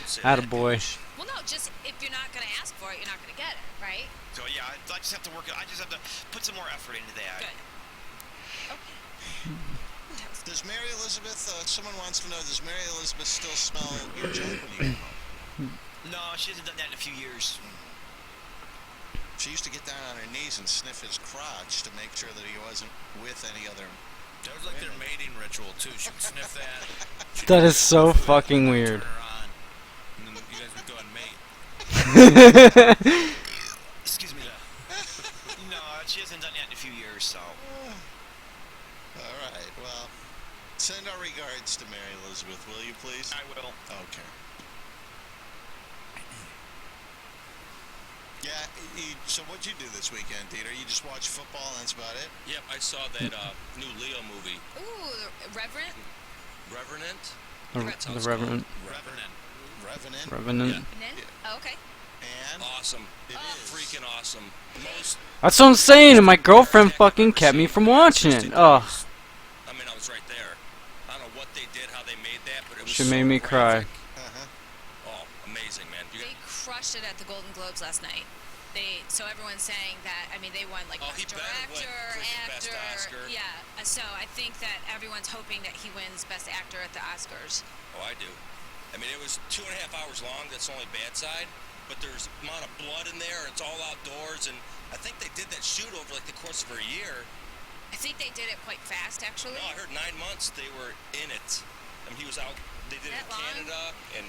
Attaboy. Well, no, just if you're not going to ask for it, you're not going to get it, right? So yeah, I just have to work it. I just have to put some more effort into that. Good. Okay. Does Mary Elizabeth, someone wants to know, does Mary Elizabeth still smell your junk when you go home? No, she hasn't done that in a few years. She used to get down on her knees and sniff his crotch to make sure that he wasn't with any other. That was like their mating ritual too. She would sniff that. That is so fucking weird. Turn her on, and then you guys would go and mate. Excuse me. No, she hasn't done that in a few years, so. All right, well, send our regards to Mary Elizabeth, will you please? I will. Okay. Yeah, so what'd you do this weekend, Dieter? You just watch football and that's about it? Yep, I saw that new Leo movie. Ooh, Reverend? Revenant? The Revenant. Revenant. Yeah. Oh, okay. And? Awesome. It is. Freaking awesome. Most. That's what I'm saying, and my girlfriend fucking kept me from watching it. Ugh. I mean, I was right there. I don't know what they did, how they made that, but it was She so made me cry. graphic. Oh, amazing, man. They crushed it at the Golden Globes last night. So everyone's saying that, I mean, they won like he best better win director, freaking best actor. Oscar. Yeah. So I think that everyone's hoping that he wins best actor at the Oscars. Oh, I do. I mean, it was 2.5 hours long. That's the only bad side. But there's a amount of blood in there. It's all outdoors. And I think they did that shoot over like the course of a year. I think they did it quite fast, actually. No, I heard 9 months they were in it. I mean, he was out. They did it in That long? Canada and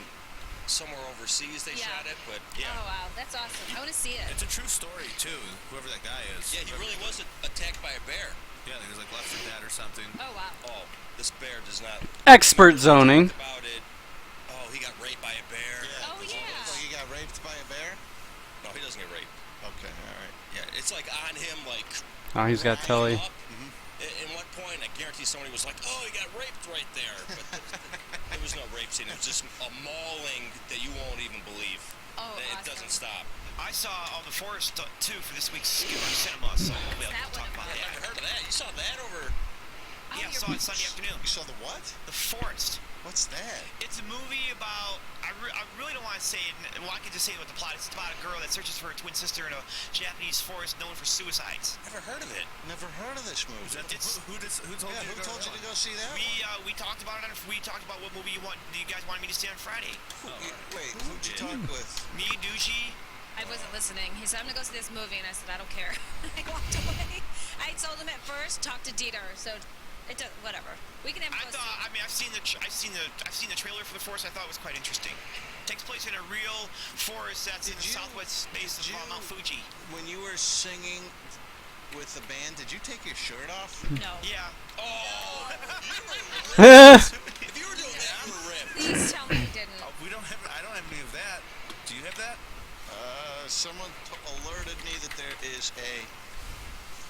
somewhere overseas they Yeah. shot it. But yeah. Oh, wow. That's awesome. I want to see it. It's a true story too. Whoever that guy is. Yeah, he really was attacked by a bear. Yeah, he was like left for dead or something. Oh, wow. Oh, this bear does not. Expert zoning. About it. Oh, he got raped by a bear. Yeah. Oh, yeah. So you got raped by a bear? No, he doesn't get raped. Okay, all right. Yeah, it's like on him, like. Oh, he's got telly. Up. At one point, I guarantee somebody was like, "Oh, he got raped right there," but there was no rape scene. It was just a mauling that you won't even believe. Oh, It awesome. doesn't stop. I saw The Forest 2 for this week's Skipper Cinema, so we'll be able That to talk one about I that. never heard of that. You saw that over? Oh, Yeah, I you're saw it Sunday afternoon. You saw the what? The Forest. What's that? It's a movie about. I really don't want to say it. Well, I can just say what the plot is. It's about a girl that searches for her twin sister in a Japanese forest known for suicides. Never heard of it. Never heard of this movie. Who told Yeah, you who to go? told you to go see that? We talked about it. We talked about what movie you guys wanted me to see on Friday. Wait, who'd you talk with? Me, Ducci. I wasn't listening. He said, I'm going to go see this movie, and I said, I don't care. I walked away. I told him at first, talk to Dieter, so it does, whatever. We can have him go see. I mean, I've seen the trailer for The Forest. I thought it was quite interesting. Takes place in a real forest that's in the southwest base of Mount Fuji. When you were singing with the band, did you take your shirt off? No. Yeah. Oh, if you were doing that, you were ripped. Please tell me you didn't. We don't have. I don't have any of that. Do you have that? Someone alerted me that there is a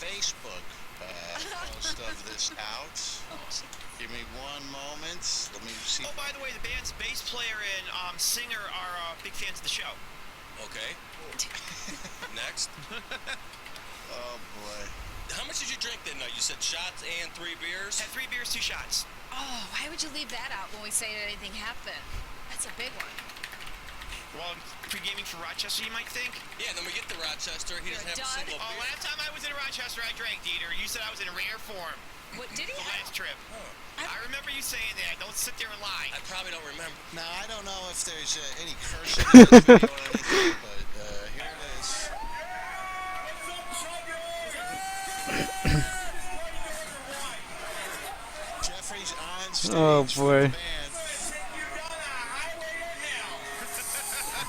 Facebook post of this out. Give me one moment. Let me see. Oh, by the way, the band's bass player and singer are big fans of the show. Okay. Next. Oh boy. How much did you drink that night? You said shots and 3 beers? Had 3 beers, 2 shots. Oh, why would you leave that out when we say that anything happened? That's a big one. Well, pre-gaming for Rochester, you might think. Yeah, then we get to Rochester. He doesn't have a dud. single Oh, beer. last time I was in Rochester, I drank, Dieter. You said I was in rare form What, did he? the last trip. I remember you saying that. Don't sit there and lie. I probably don't remember. Now I don't know if there's any cursing in this video or anything, but here it is. Jeffrey's on stage. Oh, for boy. the band.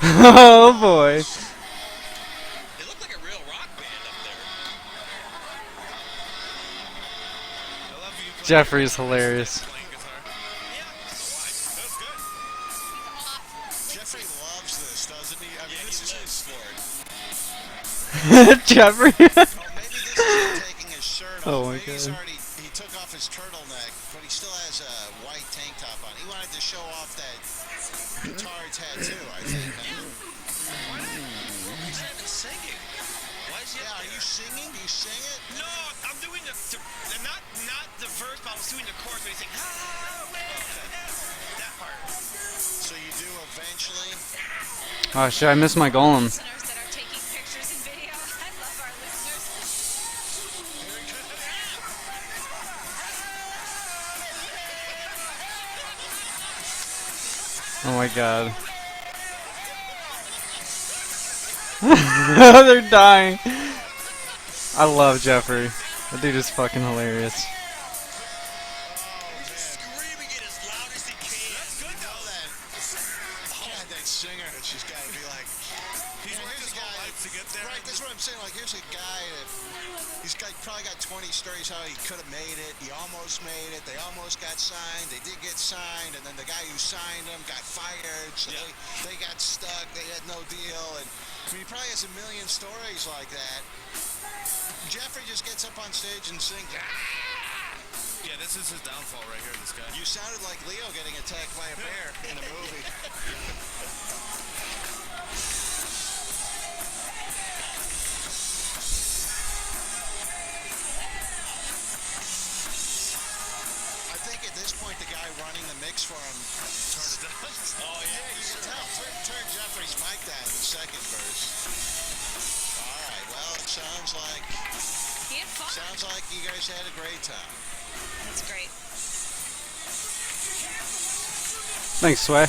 Oh boy. It looked like a real rock band up there. I love you. Jeffrey's hilarious. Playing guitar. Yeah. That's good. Jeffrey loves this, doesn't he? I mean, Yeah, this he is his lives for it. Jeffrey. Oh, maybe this is him taking his shirt off. Oh, my Maybe he's God. already, he took off his turtleneck, but he still has a white tank top on. He wanted to show off that guitar tattoo, I think. Why not? He's not even singing. Why is he Yeah, up are you there? singing? Do you sing it? No, I'm doing not the verse, but I was doing the chorus. But he's saying, that part. So you do eventually? Oh shit, I missed my golem. Listeners that are taking pictures and video. I love our listeners. Oh my god. They're dying. I love Jeffrey. That dude is fucking hilarious. He's screaming it as loud as he can. That's good though. God, that singer, she's got to be like. He's worked Here's his a whole guy- life to get there. Right, that's what I'm saying. Like, here's a guy that probably got 20 stories how he could have made it. He almost made it. They almost got signed. They did get signed, and then the guy who signed them got fired. So they got stuck. They had no deal. And I mean, he probably has a million stories like that. Jeffrey just gets up on stage and sings. Yeah, this is his downfall right here, this guy. You sounded like Leo getting attacked by a bear in a movie. I think at this point the guy running the mix for him turned it down. Oh, yeah. You can tell. Turn Jeffrey's mic down in the second verse. All right. Well, it sounds He had fun. like you guys had a great time. That's great. Thanks, Sway. Oh,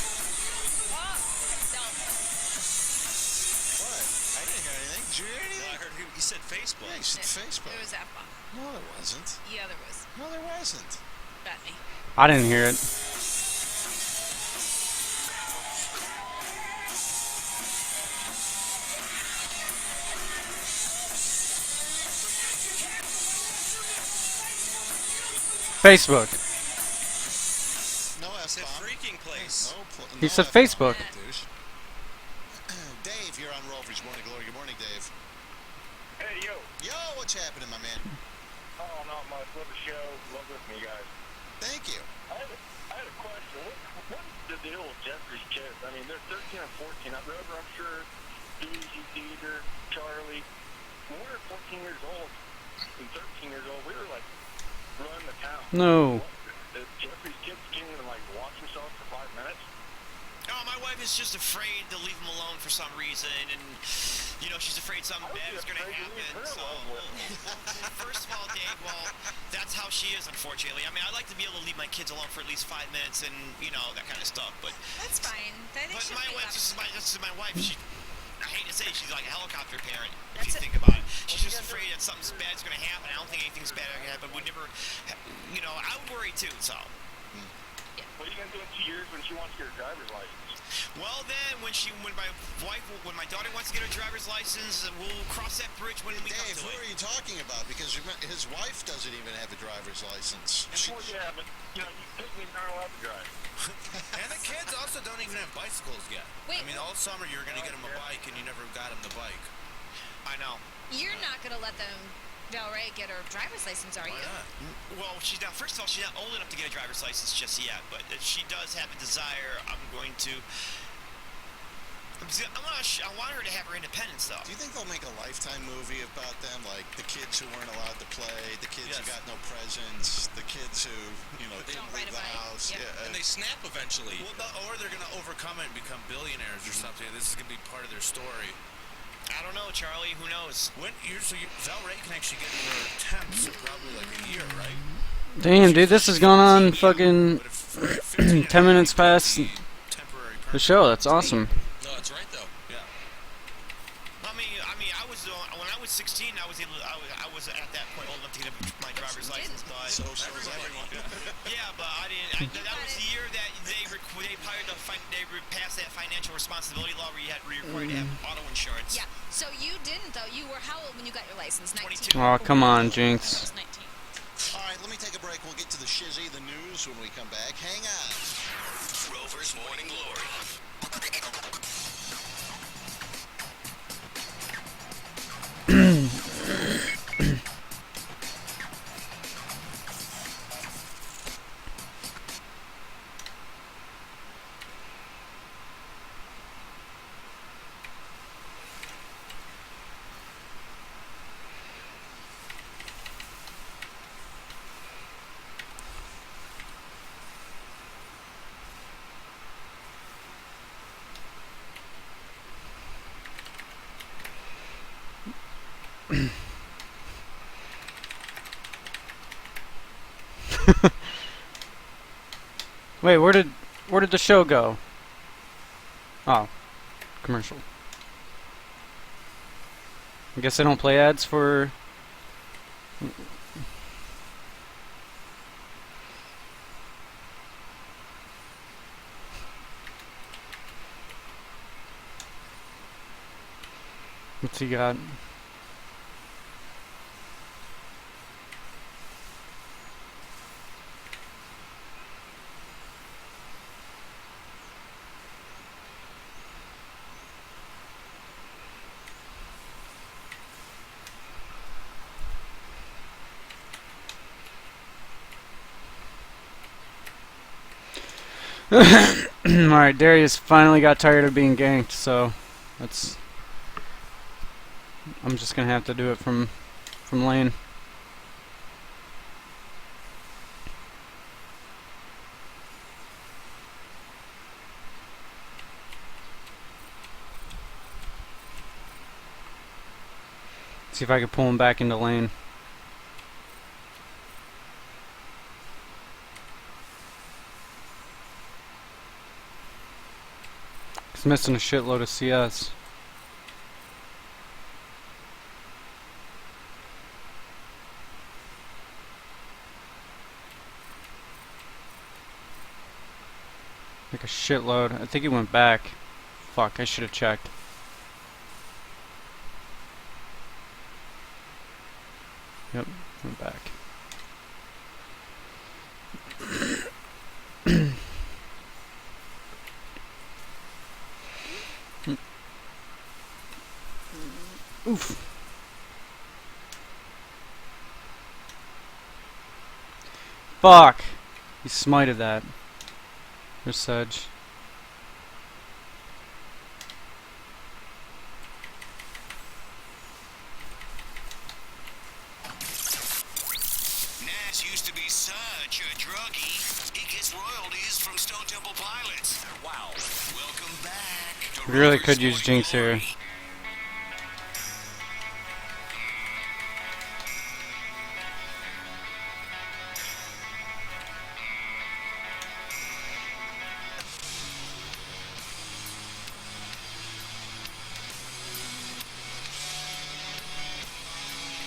What? I didn't hear anything. Did you hear No, anything? I heard he said Facebook. Yeah, you said Facebook. There was F-bomb. No, there wasn't. Yeah, there was. No, there wasn't. Bet me. I didn't hear it. Facebook. No It's a F-bomb. freaking place. He No said F-bomb, Facebook. douche. Dave, you're on Rover's Morning Glory. Good morning, Dave. Hey, yo. Yo, what's happening, my man? Oh, not much. Love the show. Love listening, you guys. Thank you. I had a question. What's the deal with Jeffrey's kids? I mean, they're 13 and 14. Rover, I'm sure, Daisy, Dieter, Charlie. When we were 14 years old and 13 years old, we were like running the town. No. Jeffrey's kids can't even like watch themselves for 5 minutes. Oh, my wife is just afraid to leave him alone for some reason, and you know she's afraid something bad is going to happen. So, first of all, Dave, well, that's how she is, unfortunately. I mean, I like to be able to leave my kids alone for at least 5 minutes, and you know that kind of stuff. But That's fine. They but should my be wife, allowed. this is my wife. She, I hate to say, she's like a helicopter parent. If That's you it. think about it, she's just afraid that something bad's going to happen. I don't think anything's bad going to happen. We never, you know, I would worry too. So. What are you going to do in 2 years when she wants to get her driver's license? Well, then when my daughter wants to get her driver's license, we'll cross that bridge when we Dave, come to who it. are you talking about? Because his wife doesn't even have a driver's license. Well, yeah, but you know, you technically aren't allowed to drive. And the kids also don't even have bicycles yet. Wait. I mean, all summer you were going to get them a bike, and you never got them the bike. I know. You're not going to let them, Del Rey, get her driver's license, are Why you? not? Well, she's not. First of all, she's not old enough to get a driver's license just yet. But if she does have a desire, I'm going to. I want her to have her independence, though. Do you think they'll make a Lifetime movie about them? Like the kids who weren't allowed to play, the kids who Yes. got no presents, the kids who, you know, didn't Don't ride leave a the bike. house. Yeah. And they snap eventually. Well, no, or they're going to overcome it and become billionaires or something. This is going to be part of their story. I don't know, Charlie. Who knows? Val Ray can actually get her temps in probably like a year, right? Damn, dude, this has gone on fucking But if 10 minutes past temporary the show. That's awesome. No, it's right though. Yeah. I was when I was 16. I was at that point old enough to get my driver's license. But So is everyone. yeah, but I didn't. That was the year that they passed that financial responsibility law where you were required to have auto insurance. Yeah. So you didn't, though. You were how old when you got your license? 19. 22. Oh, come on, I Jinx. was 19. All right, let me take a break. We'll get to the shizzy, the news when we come back. Hang on. Rover's Morning Glory. Wait, where did the show go? Oh, commercial. I guess I don't play ads for. What's he got? Alright, Darius finally got tired of being ganked, so that's. I'm just gonna have to do it from lane. See if I can pull him back into lane. He's missing a shitload of CS. Like a shitload. I think he went back. Fuck, I should have checked. Yep, went back. Oof. Fuck! He smited that. There's Sedge. Nash used to be such a druggie. He gets royalties from Stone Temple Pilots. Wow. Welcome back. We really could use Jinx here.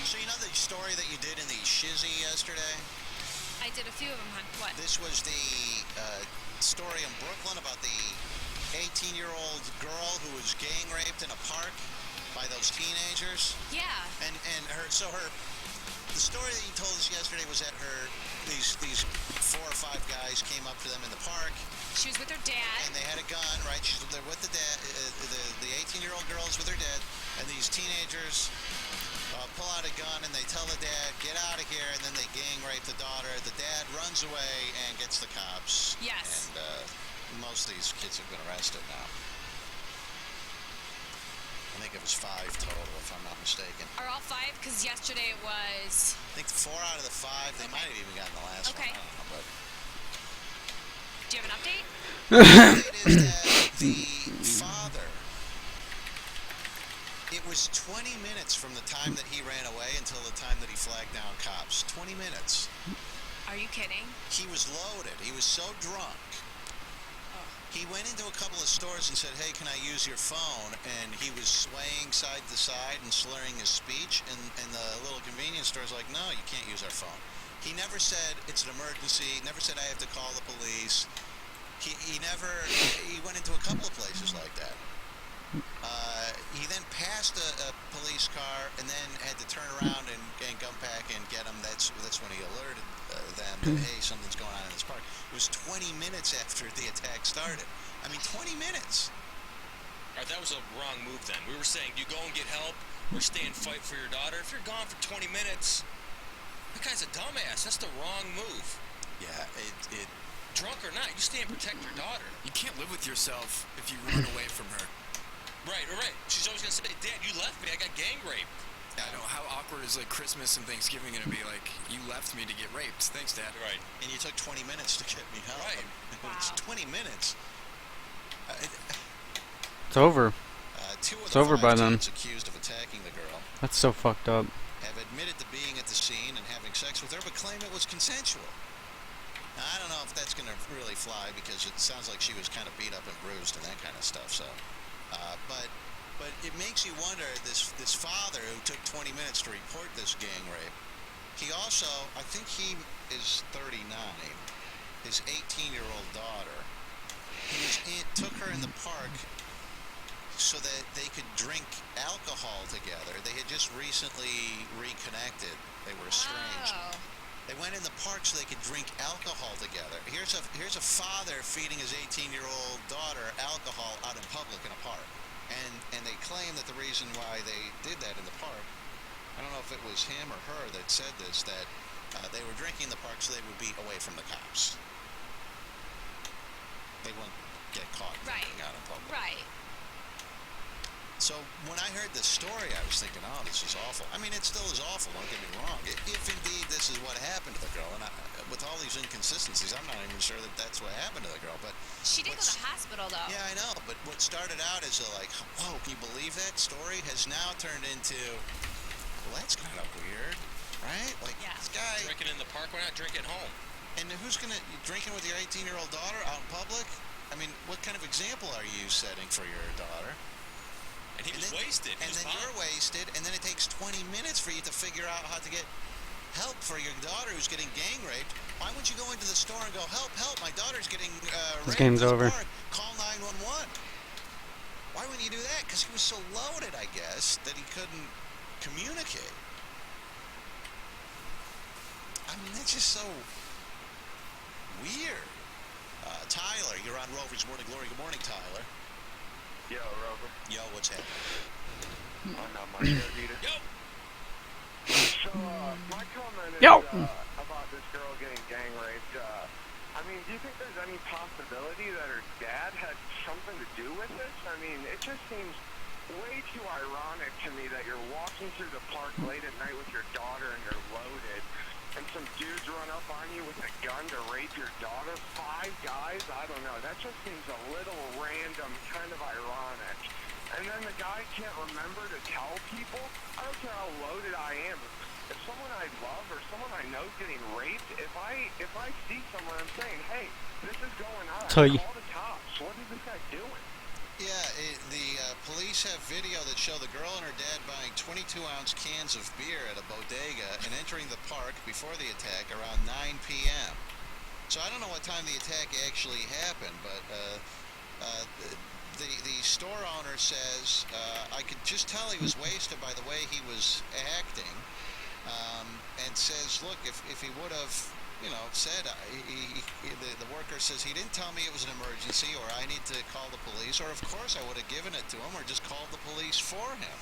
So you know the story that you did in the shizzy yesterday? I did a few of them, hon. What? This was the story in Brooklyn about the 18-year-old girl who was gang raped in a park by those teenagers. Yeah. And the story that you told us yesterday was that these 4 or 5 guys came up to them in the park. She was with her dad. And they had a gun, right? They're with the dad. The 18-year-old girl's with her dad, and these teenagers pull out a gun and they tell the dad, "Get out of here!" And then they gang rape the daughter. The dad runs away and gets the cops. Yes. And most of these kids have been arrested now. I think it was 5 total, if I'm not mistaken. Are all 5? Because yesterday it was... I think 4 out of the 5. They might have even gotten the last Okay. one. I don't know, but. Do you have an update? The update is that the father. It was 20 minutes from the time that he ran away until the time that he flagged down cops. 20 minutes. Are you kidding? He was loaded. He was so drunk. He went into a couple of stores and said, "Hey, can I use your phone?" And he was swaying side to side and slurring his speech. And the little convenience store's like, "No, you can't use our phone." He never said it's an emergency. Never said I have to call the police. He went into a couple of places like that. He then passed a police car and then had to turn around and come back and get him. That's when he alerted them that, hey, something's going on in this park. It was 20 minutes after the attack started. I mean, 20 minutes. All right, that was a wrong move then. We were saying you go and get help or stay and fight for your daughter. If you're gone for 20 minutes, that guy's a dumbass. That's the wrong move. Yeah, it Drunk or not, you stay and protect your daughter. You can't live with yourself if you run away from her. Right. She's always gonna say, "Dad, you left me. I got gang raped." I know, how awkward is like Christmas and Thanksgiving gonna be like, you left me to get raped. Thanks, Dad. Right. and you took 20 minutes to get me help. Right. It's Wow. 20 minutes. It's over. 2 of It's the over 5 by then. teens accused of attacking the girl That's so fucked up. have admitted to being at the scene and having sex with her, but claim it was consensual. Now, I don't know if that's going to really fly because it sounds like she was kind of beat up and bruised and that kind of stuff. So, but it makes you wonder. This father who took 20 minutes to report this gang rape. He also, I think he is 39. His 18-year-old daughter. Took her in the park so that they could drink alcohol together. They had just recently reconnected. They were estranged. Oh. They went in the park so they could drink alcohol together. Here's a father feeding his 18-year-old daughter alcohol out in public in a park. And they claim that the reason why they did that in the park, I don't know if it was him or her that said this, that they were drinking in the park so they would be away from the cops. They wouldn't get caught drinking out in public. Right. So when I heard this story, I was thinking, oh, this is awful. I mean, it still is awful, don't get me wrong. If indeed this is what happened to the girl, and with all these inconsistencies, I'm not even sure that that's what happened to the girl. But She did go to the hospital, though. yeah, I know. But what started out as a like, whoa, can you believe that story, has now turned into, well, that's kind of weird, right? Like, Yeah. this guy, Drinking in the park, why not drink at home? and who's going to, drinking with your 18-year-old daughter out in public? I mean, what kind of example are you setting for your daughter? And he was then, wasted. He And was then fine. you're wasted, and then it takes 20 minutes for you to figure out how to get help for your daughter who's getting gang raped. Why wouldn't you go into the store and go, help, help, my daughter's getting This raped game's in the over. park. Call 911. Why wouldn't you do that? Because he was so loaded, I guess, that he couldn't communicate. I mean, that's just so weird. Tyler, you're on Rover's Morning Glory. Good morning, Tyler. Yo, Rover. Yo, what's happening? I'm not my show, Dieter. Yo! So, my comment is Yo. About this girl getting gang raped. I mean, do you think there's any possibility that her dad had something to do with this? I mean, it just seems way too ironic to me that you're walking through the park late at night with your daughter and you're loaded, and some dudes run up on you with a gun to rape your daughter. 5 guys? I don't know. That just seems a little random, kind of ironic. And then the guy can't remember to tell people. I don't care how loaded I am. If someone I love or someone I know is getting raped, if I see someone, I'm saying, hey, this is going on. Tell you. Call the cops. What is this guy doing? Yeah, the police have video that show the girl and her dad buying 22-ounce cans of beer at a bodega and entering the park before the attack around 9 p.m. So I don't know what time the attack actually happened, but the store owner says, I could just tell he was wasted by the way he was acting, and says, look, if he would have, said, the worker says, he didn't tell me it was an emergency or I need to call the police, or of course I would have given it to him or just called the police for him.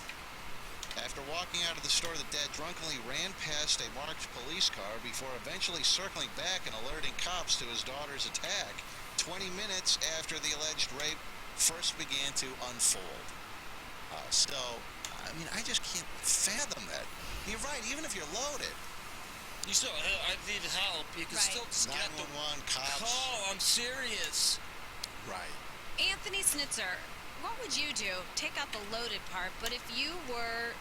After walking out of the store, the dad drunkenly ran past a marked police car before eventually circling back and alerting cops to his daughter's attack 20 minutes after the alleged rape first began to unfold. So, I mean, I just can't fathom that. You're right, even if you're loaded. You still, I need help. You can Right. still just get the 911 cops. call. I'm serious. Right. Anthony Snitzer, what would you do? Take out the loaded part, but if you were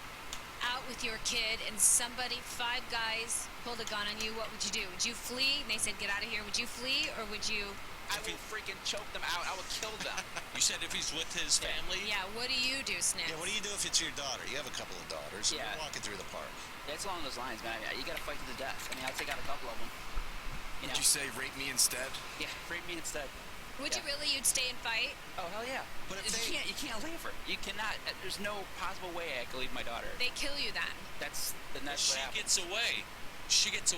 out with your kid and 5 guys pulled a gun on you, what would you do? Would you flee? And they said, get out of here. Would you flee, or would you... I will freaking choke them out. I will kill them. You said if he's with his family? Yeah, what do you do, Snitz? Yeah, what do you do if it's your daughter? You have a couple of daughters. Yeah. You're walking through the park. It's along those lines, man. You gotta fight to the death. I mean, I'll take out a couple of them. You Would know? you say rape me instead? Yeah, rape me instead. Would you Yeah. really? You'd stay and fight? Oh, hell yeah. But if You can't leave her. You cannot. There's no possible way I could leave my daughter. They kill you then. That's what She happens. gets away. She gets away.